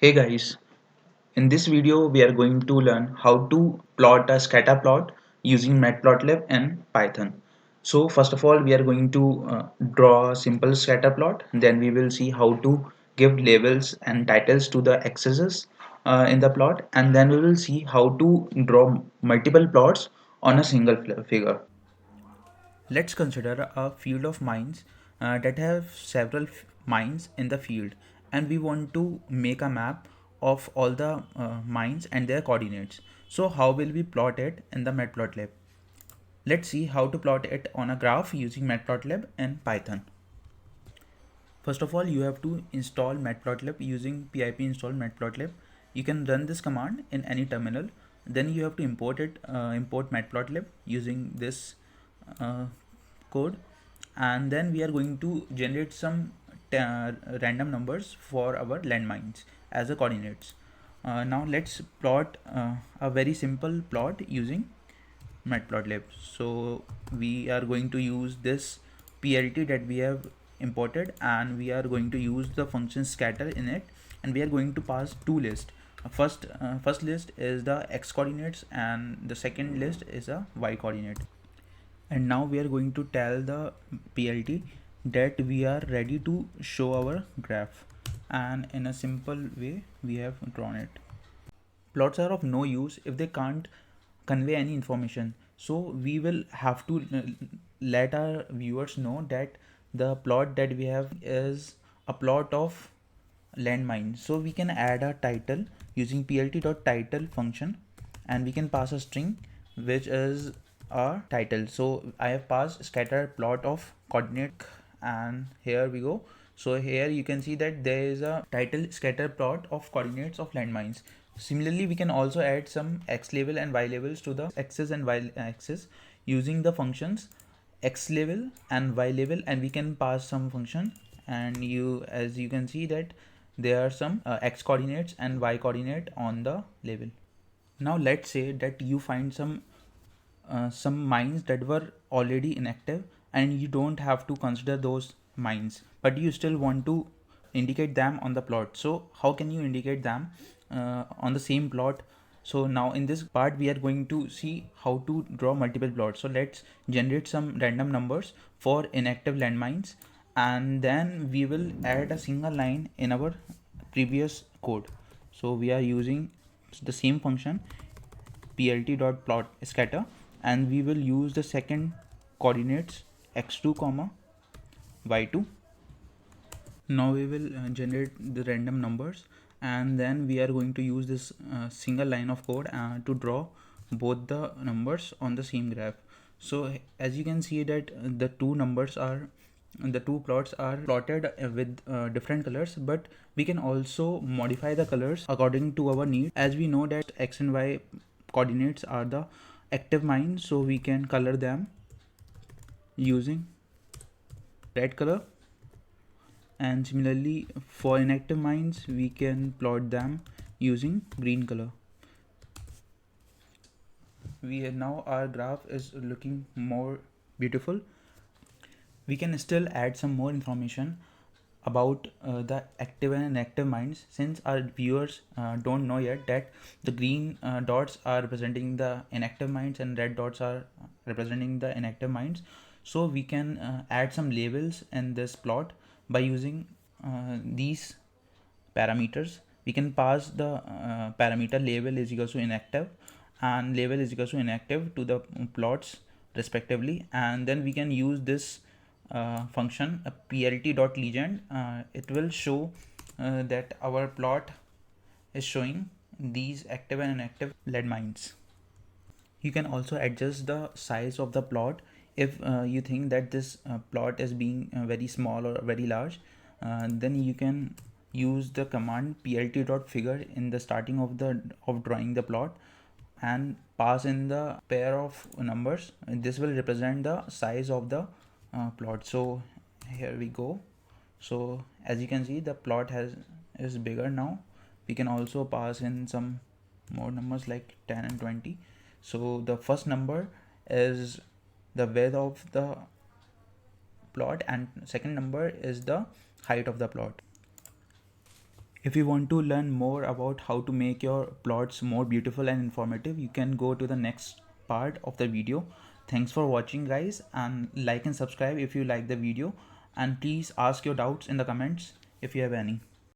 Hey guys, in this video we are going to learn how to plot a scatter plot using matplotlib and Python. So first of all we are going to draw a simple scatter plot, then we will see how to give labels and titles to the axes in the plot, and then we will see how to draw multiple plots on a single figure. Let's consider a field of mines that have several mines in the field, and we want to make a map of all the mines and their coordinates. So how will we plot it in the matplotlib? Let's see how to plot it on a graph using matplotlib and Python. First of all, you have to install matplotlib using pip install matplotlib. You can run this command in any terminal. Then you have to import matplotlib using this uh, code, and then we are going to generate some random numbers for our landmines as a coordinates. Now let's plot a very simple plot using matplotlib. So we are going to use this plt that we have imported, and we are going to use the function scatter in it, and we are going to pass two lists. First list is the x coordinates and the second list is a y coordinate. And now we are going to tell the PLT that we are ready to show our graph, and in a simple way we have drawn it. Plots are of no use if they can't convey any information, so we will have to let our viewers know that the plot that we have is a plot of landmine. So we can add a title using plt.title function, and we can pass a string which is a title. So I have passed scatter plot of coordinate, and here we go. So here you can see that there is a title scatter plot of coordinates of landmines. Similarly, we can also add some x label and y labels to the axis and y axis using the functions x label and y label, and we can pass some function, and as you can see that there are some x coordinates and y coordinate on the label. Now let's say that you find some mines that were already inactive, and you don't have to consider those mines, but you still want to indicate them on the plot. So how can you indicate them on the same plot? So now in this part we are going to see how to draw multiple plots. So let's generate some random numbers for inactive landmines, and then we will add a single line in our previous code. So we are using the same function plt.plot scatter, and we will use the second coordinates x2 comma y2. Now we will generate the random numbers, and then we are going to use this single line of code to draw both the numbers on the same graph. So as you can see that the two plots are plotted with different colors, but we can also modify the colors according to our need. As we know that x and y coordinates are the active mines, so we can color them using red color, and similarly for inactive mines we can plot them using green color. Now our graph is looking more beautiful. We can still add some more information about the active and inactive mines, since our viewers don't know yet that the green dots are representing the inactive mines and red dots are representing the inactive mines. So we can add some labels in this plot by using these parameters. We can pass the parameter label is equal to inactive and label is equal to inactive to the plots respectively, and then we can use this function plt.legend. It will show that our plot is showing these active and inactive landmines. You can also adjust the size of the plot if you think that this plot is being very small or very large. Then you can use the command plt.figure in the starting of drawing the plot, and pass in the pair of numbers. This will represent the size of the plot. So here we go. So as you can see the plot is bigger now. We can also pass in some more numbers like 10 and 20. So the first number is the width of the plot, and second number is the height of the plot. If you want to learn more about how to make your plots more beautiful and informative, you can go to the next part of the video. Thanks for watching guys, and like and subscribe if you like the video, and please ask your doubts in the comments if you have any.